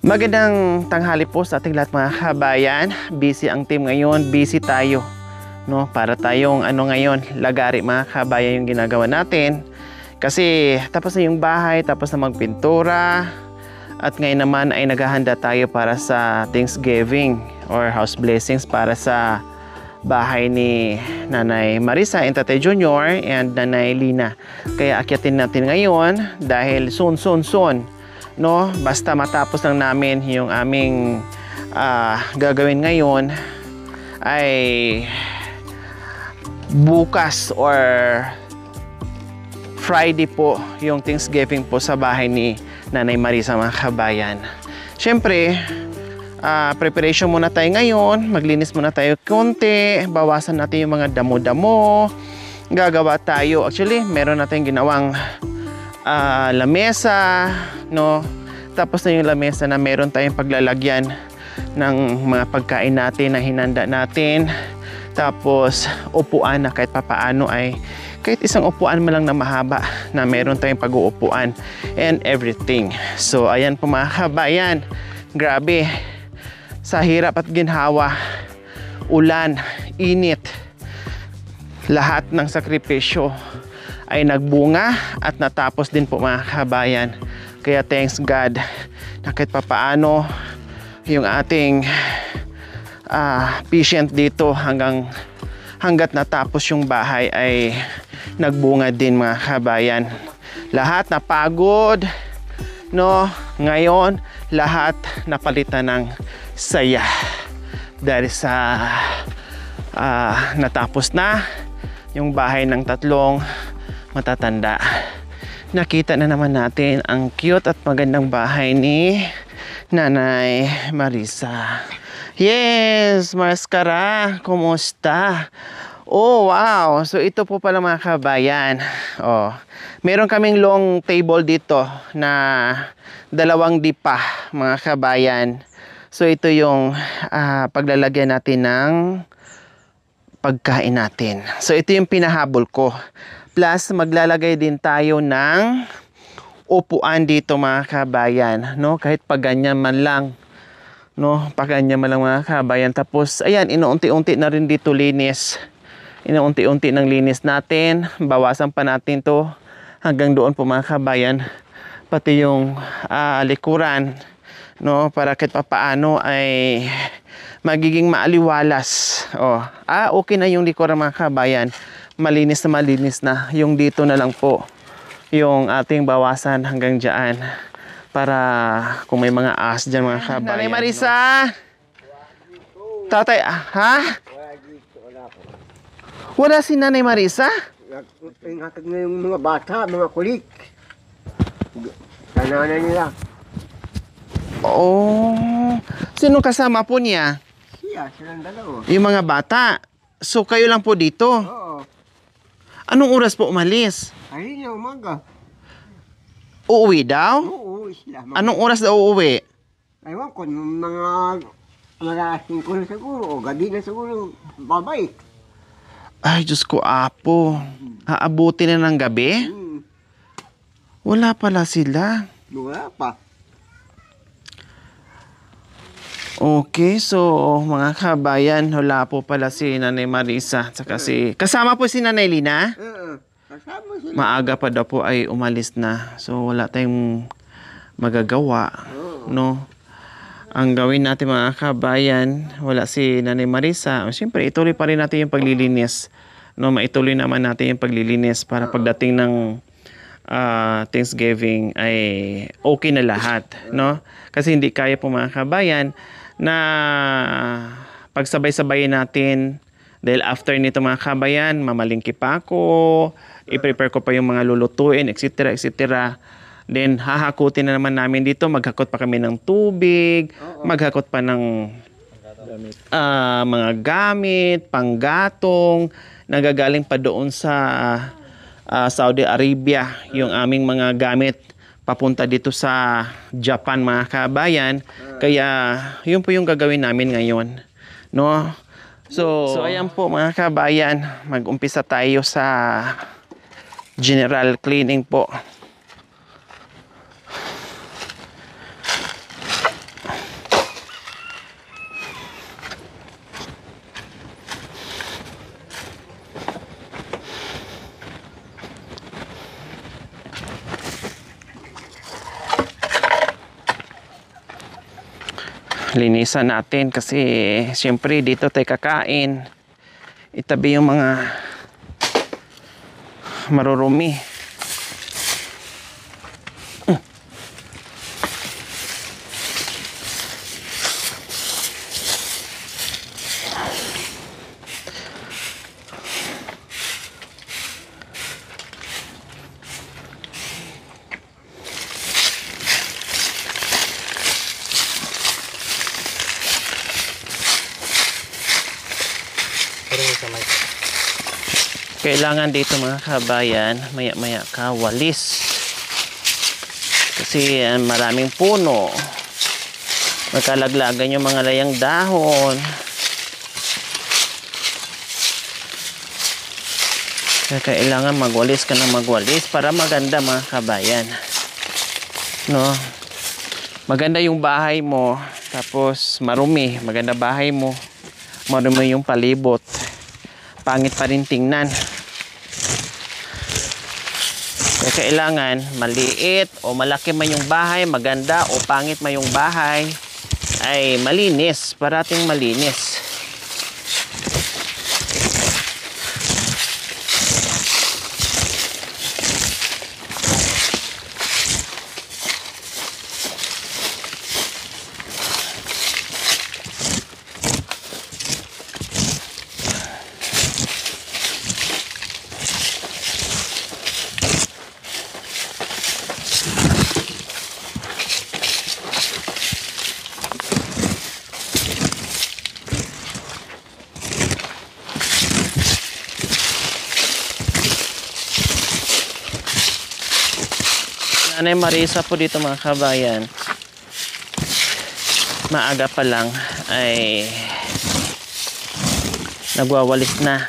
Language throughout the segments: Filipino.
Magandang tanghali po sa ating lahat mga kabayan. Busy ang team ngayon, busy tayo. No, para tayong ngayon, lagari mga kabayan yung ginagawa natin. Kasi tapos na yung bahay, tapos na magpintura. At ngayon naman ay naghahanda tayo para sa Thanksgiving or house blessings para sa bahay ni Nanay Marisa and Tatay Junior and Nanay Lina. Kaya akyatin natin ngayon dahil soon. No, basta matapos lang namin yung aming gagawin ngayon ay bukas or Friday po yung Thanksgiving po sa bahay ni Nanay Marisa mga kabayan. Siyempre, preparation muna tayo ngayon, maglinis muna tayo konti, bawasan natin yung mga damo-damo. Gagawa tayo, actually meron natin ginawang lamesa, no? Tapos na yung lamesa na meron tayong paglalagyan ng mga pagkain natin na hinanda natin. Tapos upuan na kahit papaano ay kahit isang upuan mo lang na mahaba na meron tayong pag-uupuan and everything. So ayan po mga kabayan, grabe sa hirap at ginhawa, ulan, init, lahat ng sakripisyo ay nagbunga at natapos din po mga kabayan. Kaya thanks God na kahit papaano yung ating patient dito hanggat natapos yung bahay ay nagbunga din mga kabayan. Lahat napagod, no? Ngayon lahat napalitan ng saya dahil sa natapos na yung bahay ng tatlong matatanda. Nakita na naman natin ang cute at magandang bahay ni Nanay Marisa. Yes, Maskara, kumusta? Oh, wow. So ito po pala mga kabayan. Oh, meron kaming long table dito na 2 dipa mga kabayan. So ito yung paglalagyan natin ng pagkain natin. So ito yung pinahabol ko. Plus maglalagay din tayo ng upuan dito mga kabayan, no? Kahit paganyan man lang, no? Paganyan man lang mga kabayan. Tapos ayan, inuunti-unti na rin dito linis. Inuunti-unti ng linis natin. Bawasan pa natin to hanggang doon po mga kabayan. Pati yung likuran, no? Para kahit papaano ay magiging maaliwalas. Oh, okay na yung likuran mga kabayan. Malinis na yung dito na lang po yung ating bawasan hanggang dyan para kung may mga ahas dyan mga kabayan. Nanay Marisa, tatay, ha? Wala si Nanay Marisa? Ingatan na yung mga bata, mga kulik. Sa nanay nila. Oh, sino kasama po niya? Silang dalawa. Yung mga bata. So kayo lang po dito? Oo. Anong oras po umalis? Ay, na umaga. Uuwi daw? Oo, sila. Anong oras daw uuwi? Ewan ko, mga 5 na siguro, o gabi na siguro, babay. Ay, Diyos ko, apo. Haabuti na ng gabi? Wala pala sila. Wala pa. Okay, so mga kabayan, wala po pala si Nanay Marisa. Saka kasama po si Nanay Lina? Kasama sila. Maaga pa daw po ay umalis na. So wala tayong magagawa, no? Ang gawin natin mga kabayan, wala si Nanay Marisa. Siyempre, ituloy pa rin natin yung paglilinis. No, maituloy naman natin yung paglilinis para pagdating ng Thanksgiving ay okay na lahat, no? Kasi hindi kaya po mga kabayan na pagsabay-sabayin natin dahil after nito mga kabayan, mamalingki pa ako, i-prepare ko pa yung mga lulutuin, etc. Then hahakutin na naman namin dito, maghakot pa kami ng tubig, maghakot pa ng mga gamit, panggatong, nagagaling pa doon sa Saudi Arabia yung aming mga gamit papunta dito sa Japan mga kabayan. Kaya yun po yung gagawin namin ngayon, no? So ayan po mga kabayan, mag-umpisa tayo sa general cleaning po. linisan natin kasi siyempre dito tayo kakain. Itabi yung mga marurumi. Kailangan dito mga kabayan, maya-maya ka walis. Kasi maraming puno. Magkalaglagan yung mga layang dahon. Kaya kailangan magwalis ka na magwalis para maganda mga kabayan. No? Maganda yung bahay mo, tapos marumi. Maganda bahay mo, marumi yung palibot. Pangit pa rin tingnan. Kaya kailangan maliit o malaki man yung bahay, maganda o pangit man yung bahay, ay malinis, parating malinis. Nanay Marisa po dito mga kabayan, maaga pa lang ay nagwawalis na.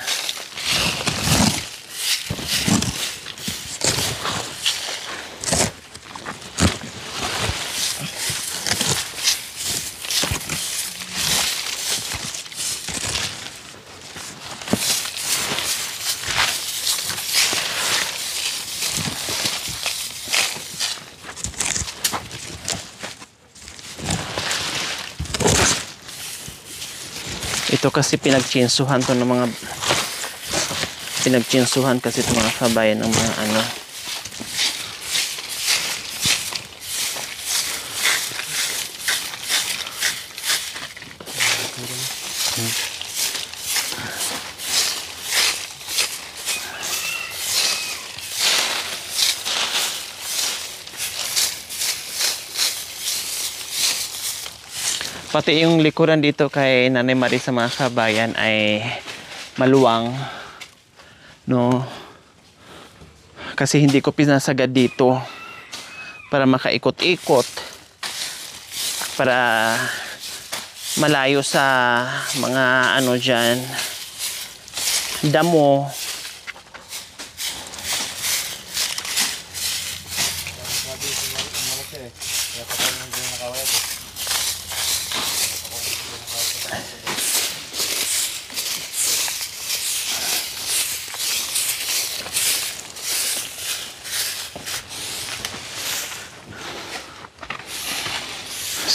Ito kasi pinagtsinsuhan to ng mga pinagtsinsuhan kasi itong mga kabayan ng mga ano. Pati yung likuran dito kay Nanay Marisa mga kabayan ay maluwang, no? Kasi hindi ko pinasagad dito para makaikot-ikot, para malayo sa mga ano dyan, damo.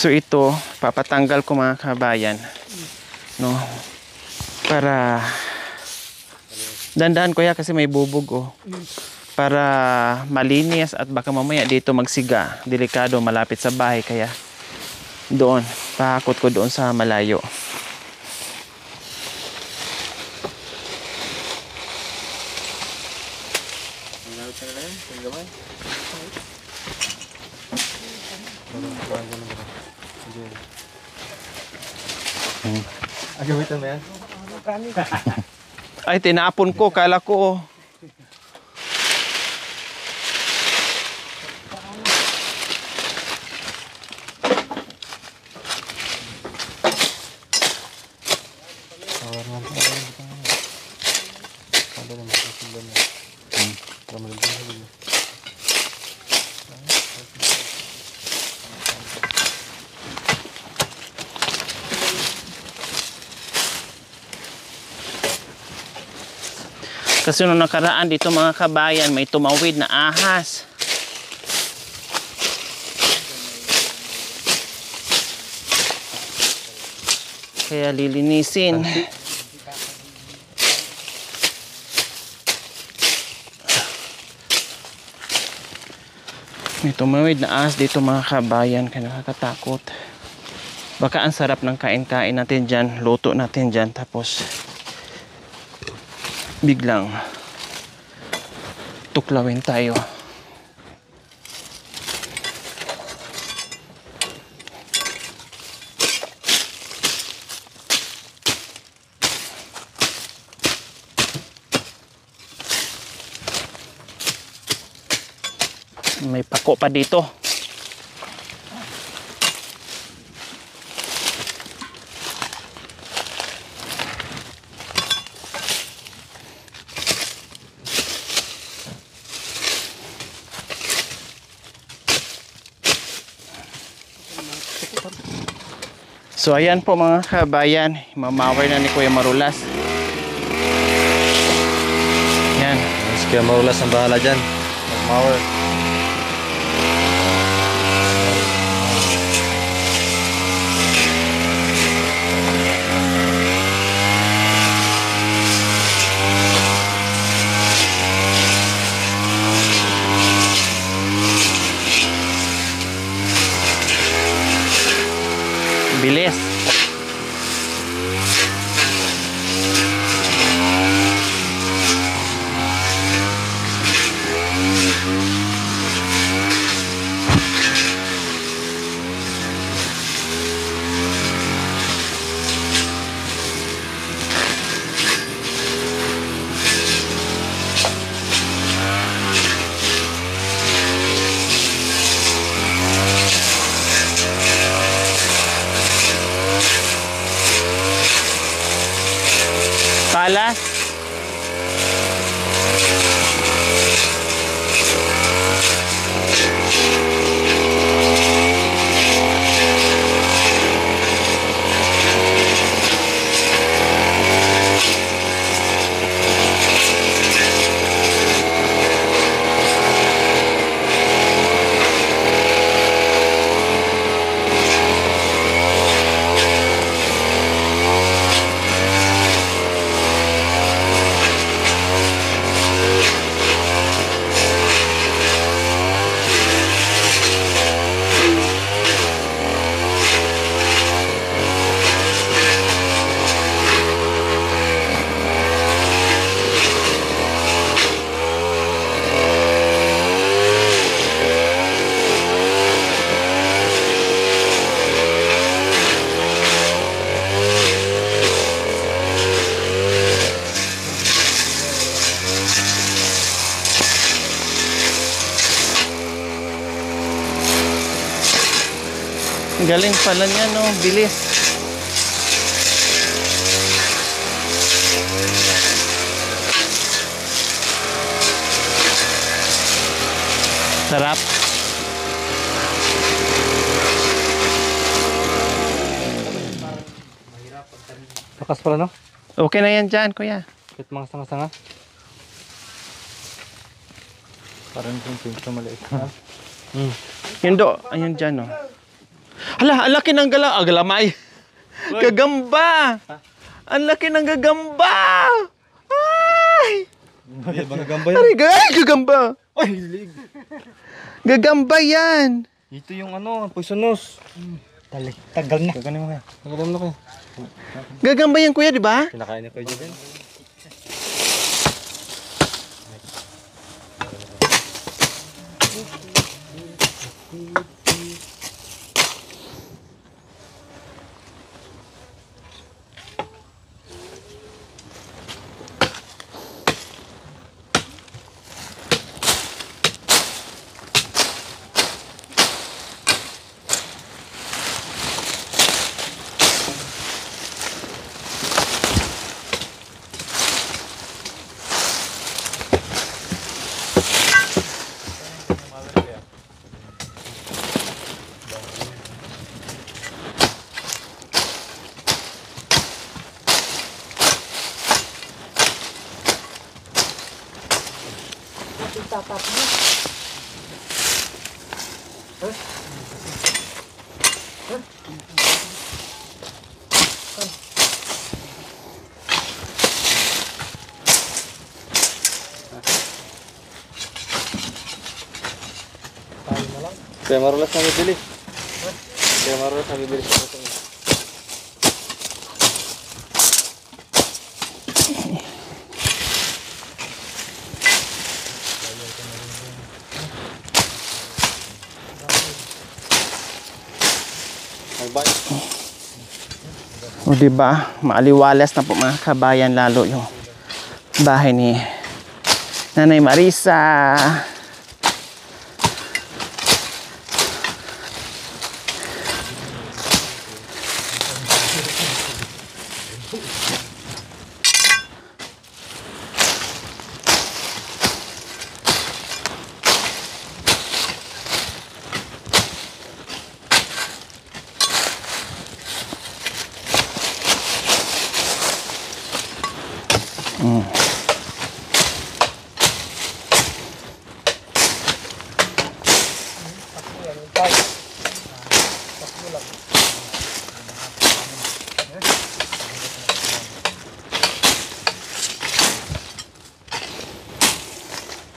So ito, papatanggal ko mga kabayan, no? Para dandahan ko ya kasi may bubog oh. Para malinis at baka mamaya dito magsiga, delikado, malapit sa bahay, kaya doon, pahakot ko doon sa malayo. Agamitan mo yan? Ay, tinapon ko, kala ko. Kasi nung nakaraan dito mga kabayan, may tumawid na ahas. Kaya lilinisin. May tumawid na ahas dito mga kabayan. Kaya nakakatakot. Baka ang sarap ng kain-kain natin dyan. Luto natin dyan. Tapos biglang tuklawin tayo. May pako pa dito. So ayan po mga kabayan, mamawer na ni Kuya Marulas. Yan. Mas Kuya Marulas ang bahala dyan. Mag-mower. Bilis. Palas. Galing pala niya, no? Bilis. Sarap. Lakas pala, no? Okay na yan dyan, kuya. Kahit mga sanga-sanga. Parang yung pinto maliit. Yun do, ayun dyan, no? Hala, ang laki ng galamay. Gagamba. Ang laki ng gagamba. Ay! Ay, mga gamba yan. Ay, gagamba. Ay, lig. Gagamba yan. Ito yung ano, poisonous. Tagal na. Tagal mo kaya. Tagal mo kaya. Gagamba yan, kuya, di ba? Kinakain na kayo dyan. Tatap mo. Kaya marulas na bibili. Kaya marulas na bibili sa ito. O diba, maaliwalas na po mga kabayan, lalo yung bahay ni Nanay Marisa.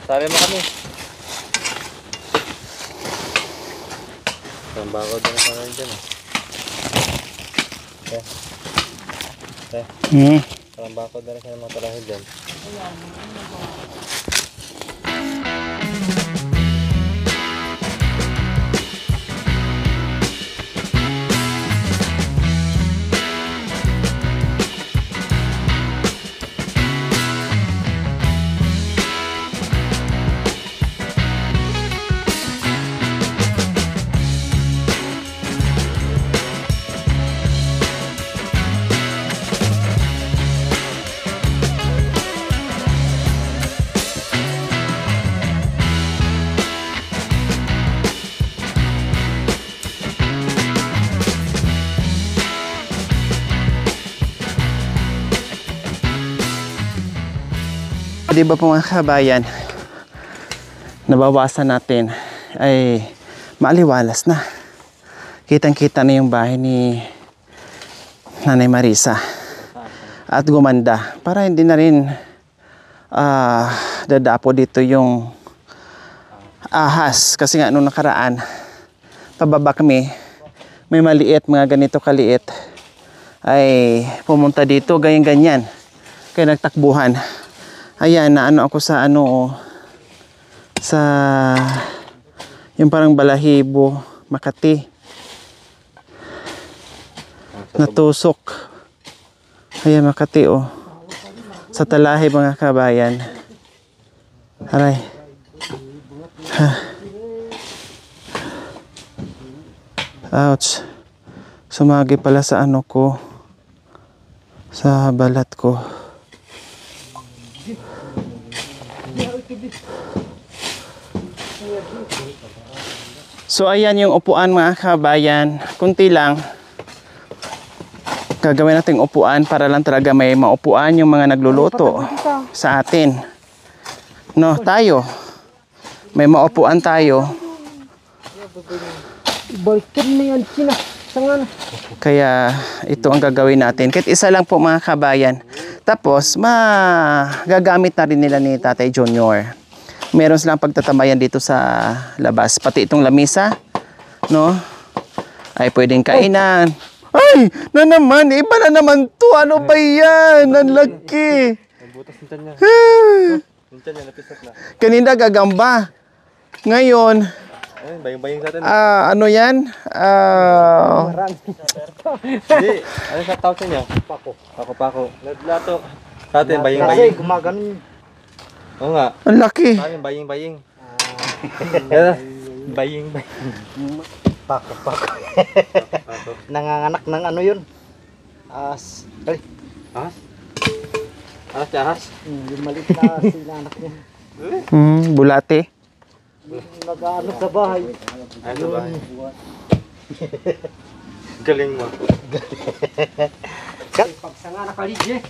Sabi mo kami. Ang bakod na sa rin dyan. Ang bakod na rin sa mga tarahil dyan. Di ba po mga kabayan, nabawasan natin ay maaliwalas na. Kitang-kita na yung bahay ni Nanay Marisa at gumanda para hindi na rin dadapo dito yung ahas, kasi nga nung nakaraan pababa kami, may maliit, mga ganito kaliit ay pumunta dito, ganyan-ganyan, kaya nagtakbuhan. Ayan, naano ako sa sa yung parang Balahibo, Makati. Natusok. Ayan, Makati oh. Sa Talahi mga kabayan. Aray. Ha. Ouch. Sumagi pala sa ko. Sa balat ko. So ayan yung upuan mga kabayan, kunti lang. Gagawin natin upuan para lang talaga may maupuan yung mga nagluluto sa atin. No, tayo. May maupuan tayo. Balikin na yan, China. Sangan. Kaya ito ang gagawin natin. Kahit isa lang po mga kabayan. Tapos magagamit na rin nila ni Tatay Junior. Meron silang pagtatamayan dito sa labas. Pati itong lamisa, no? Ay pwedeng kainan. Ay, na naman. Iba na naman to. Ano ba yan? Ang laki. Butas ng niya. Yung niya, napisat na. Kanina gagamba. Ngayon, Ayun, bayang-bayang sa atin. ano yan? Hindi, ano sa tawag sa inyo? Pako. Lato. Sa atin, Kasi bayang-bayang. gumaganon. Oo nga. Ang laki. Sa atin, bayang-bayang. Bayang-bayang. Pako. Nanganganak ng ano yun? As. Ay. Ahas? Ahas si ahas? Yung maliit na sinanak niya. Bulate. Nag-ano sa bahay. Ay, sa bahay. Galing mo. Pag sanganak ka Lidje.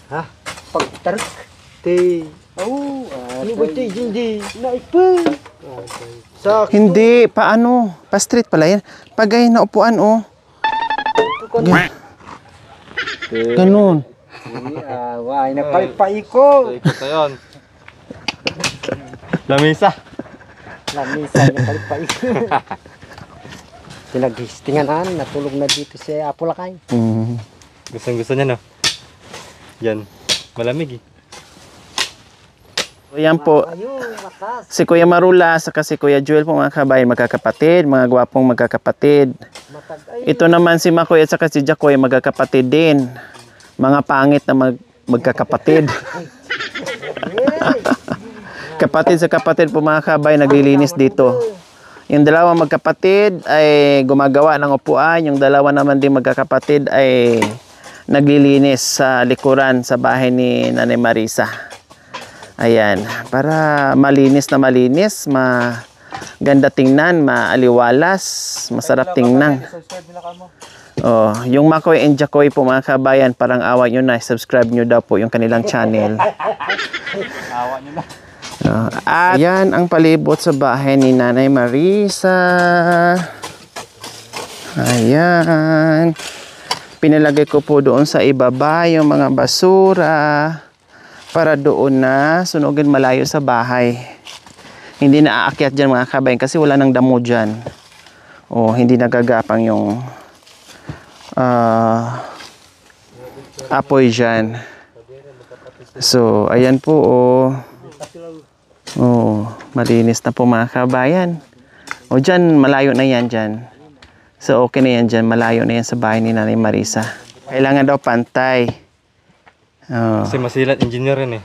Ha? Pag tarik. Te. Oh. Ano ba te? Hindi. Naipa. Sa Hindi, paano? Pa-street pala yan. Pagay na upuan, oh. Ganun. Why na paiko. Ikot na yun. Lamisa. Lamisa na paiko. Tinaghistingan natulog na dito si Apulakay. Gusto niya, no? Yan. Malamig, eh. So, yan po. Ayun, matas. Si Kuya Marula saka si Kuya Joel po mga kabayan, magkakapatid, mga gwapong magkakapatid. Ito naman si Makoy at saka si Jacoy, magkakapatid din. Mga pangit na magkakapatid. Kapatid sa kapatid po mga kabayan, naglilinis dito. Yung dalawang magkapatid ay gumagawa ng upuan. Yung dalawa naman din magkakapatid ay naglilinis sa likuran sa bahay ni Nanay Marisa. Ayan, para malinis na malinis, maganda tingnan, maaliwalas, masarap tingnan. Oh, yung Makoy and Jacoy po mga kabayan, parang awa nyo na, subscribe nyo daw po yung kanilang channel. Awa niyo na. At yan ang palibot sa bahay ni Nanay Marisa. Ayan. Pinalagay ko po doon sa ibaba yung mga basura para doon na sunugin malayo sa bahay. Hindi na aakyat dyan mga kabayan kasi wala nang damo dyan. O hindi nagagapang yung apoy dyan. So, ayan po oh. Oh, malinis na po mga kabayan. O dyan, malayo na yan dyan. So, okay na yan dyan. Malayo na yan sa bahay ni Nanay Marisa. Kailangan daw pantay. Oh. Kasi masilat, engineer yan, eh.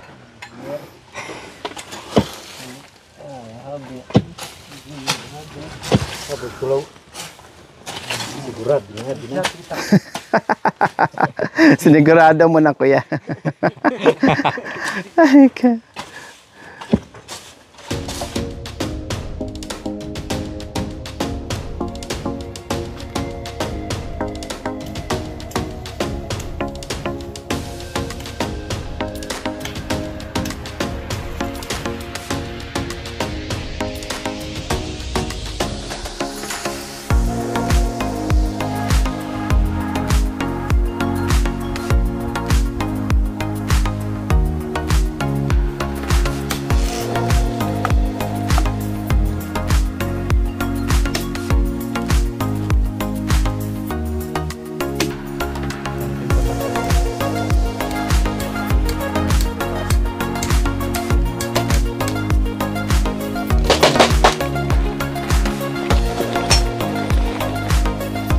Sinigurado mo na, kuya. Ay, ka.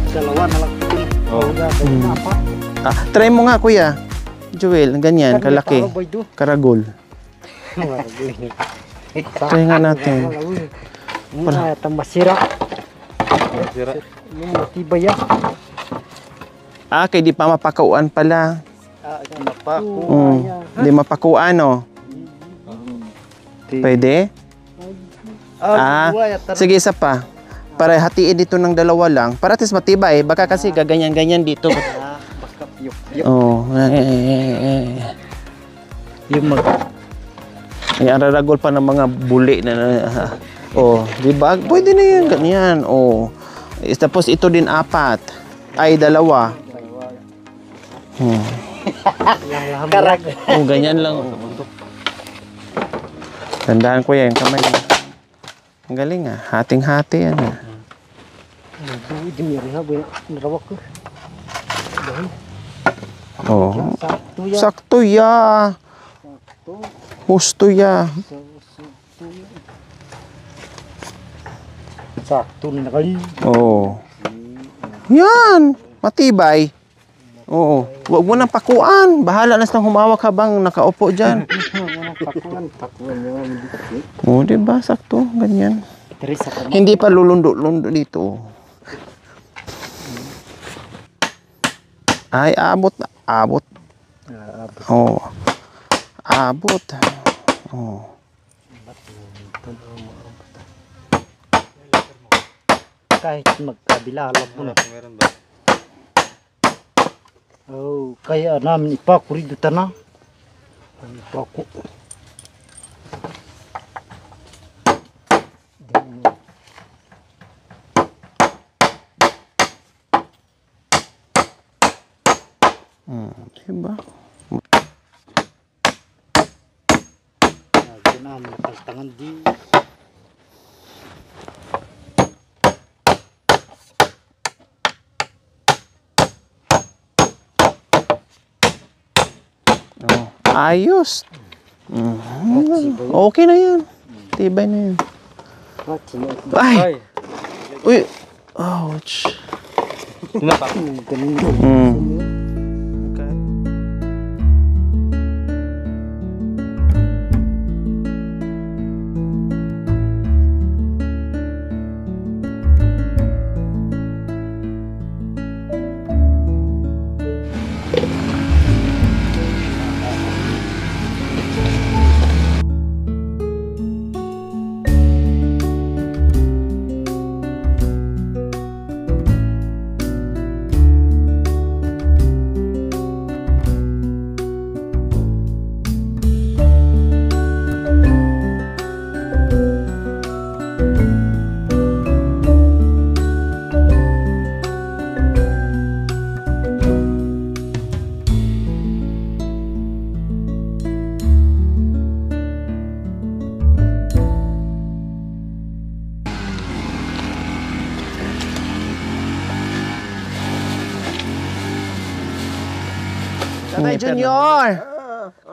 Dalawa na lang. Try mo nga, kuya. Joel, ganyan, kalaki. Karagol. Try nga natin. Para masira. Masira. Yung matibay yan. Kay di pa mapakauan pala. Di mapakuan, no? Pwede? Sige, isa pa. Para hatiin dito ng dalawa lang. Para tis matibay. Baka kasi gaganyan-ganyan dito. Baka piyok-piyok. Oh. Yung Ay, araragol pa ng mga buli na. Oh, di ba? Pwede na yan, ganyan. Oh. Tapos ito din 4. Ay, 2. karag. Oh, ganyan lang. Tandaan ko yan, kamay. Ang galing hating-hati yan Hindi mo rin ha, narawak ko. Oh. Sakto yan. Sakto ya. Husto ya. Sakto na nakali. Oh. Yan, matibay. Oo. Huwag mo nang pakuan. Bahala na silang humawak habang nakaupo dyan. Pakuan yun. Oo, diba? Sakto. Ganyan. Teresa ka. Hindi pa lulundo-lundo dito. Ay, abot. Abot. Oo. Abot. Oo. Kahit magkabila, alam mo na. Meron ba? Oh, kaya namin ipako rin dito na. Ipako. Diba? Ito na, makaltangan di. Oh, ayos. Mhm. Okay na yan. Tibay na yan. Ay! Ay, Uy! Ouch! sinapak. Mm. Okay. Tatay Junior,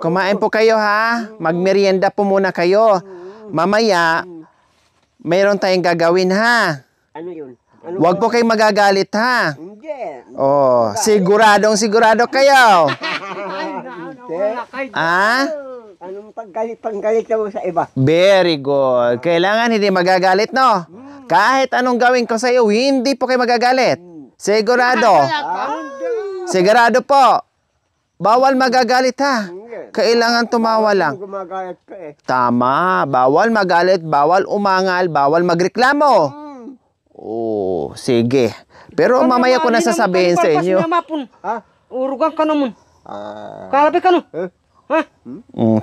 kumain po kayo ha. Magmerienda po muna kayo. Mamaya, mayroon tayong gagawin ha. Ano yun? Huwag po kayong magagalit ha. Hindi. Oh, sigurado kayo. Ah? Anong panggalit mo sa iba? Very good. Kailangan hindi magagalit, no? Kahit anong gawin ko sa iyo, hindi po kayo magagalit. Sigurado. Sigurado po. Bawal magagalit ha. Kailangan tumawa lang. Gumagayat ka eh. Tama. Bawal magalit, bawal umangal, bawal magreklamo. Oh, sige. Pero mamaya ko na sasabihin sa inyo. Ha? Urugan ka naman. Ah. Kalabi ka no. Ha?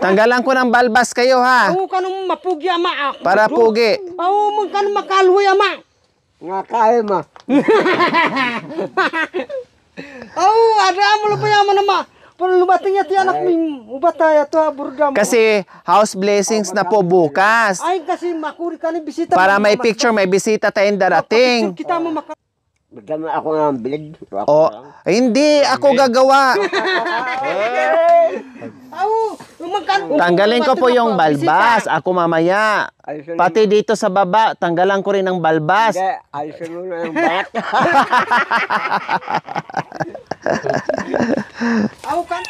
Tanggalan ko ng balbas kayo ha. Oo ka naman mapugi ama. Para pugi. Oo man ka naman makalhoy ama. Nga kaya ma. Oo, ada mo lo pa yaman ama. Pero lumating yati anak mo ubatay ato burda mo. Kasi house blessings na po bukas. Ay kasi makuri ka ni bisita. Para may picture, may bisita tayong darating. Kita mo maka. Bigyan mo ako ng bilig. Oh, hindi ako gagawa. Oo, Tanggalin ko po yung balbas. Ako mamaya. Alisin Pati dito sa baba, tanggalan ko rin ng balbas. Hindi, alisin mo na yung bat. Ako kan.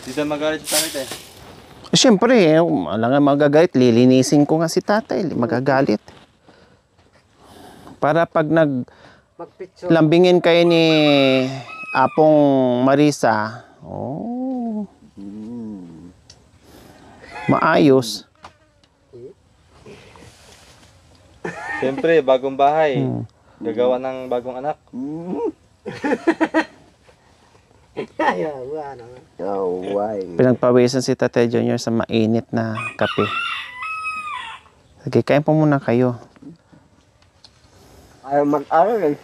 Hindi tayo magalit sa tanit eh. Siyempre, alangan magagalit. Lilinisin ko nga si tatay. Magagalit. Para pag Magpicture. naglambingin kayo ni Apong Marisa, oh, maayos. Siyempre, bagong bahay. Gagawa ng bagong anak. Oh, why? Pinagpawisan si Tatay Junior sa mainit na kape. Sige, kain po muna kayo. Ayaw mag-aral eh.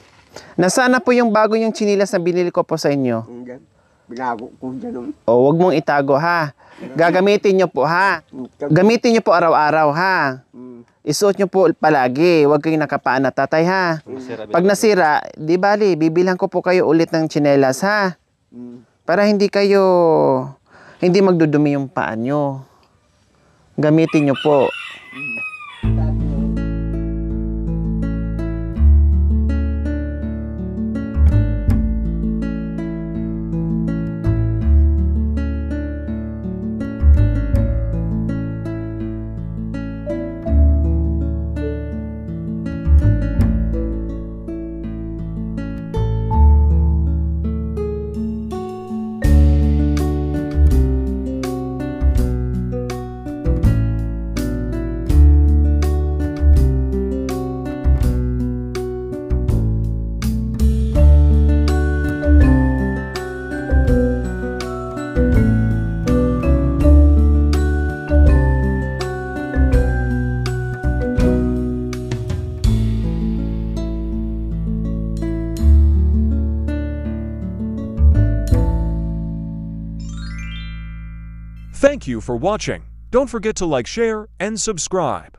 Nasaan na po yung bago yung chinilas na binili ko po sa inyo? Hindi. Binago ko dyan. O, wag mong itago ha. Gagamitin nyo po ha. Gamitin nyo po araw-araw ha. Isuot nyo po palagi. Huwag kayong nakapaan na tatay ha. Pag nasira, di bali, bibilang ko po kayo ulit ng tsinelas ha. Para hindi magdudumi yung paa nyo. Gamitin nyo po. Thank you for watching. Don't forget to like, share, and subscribe.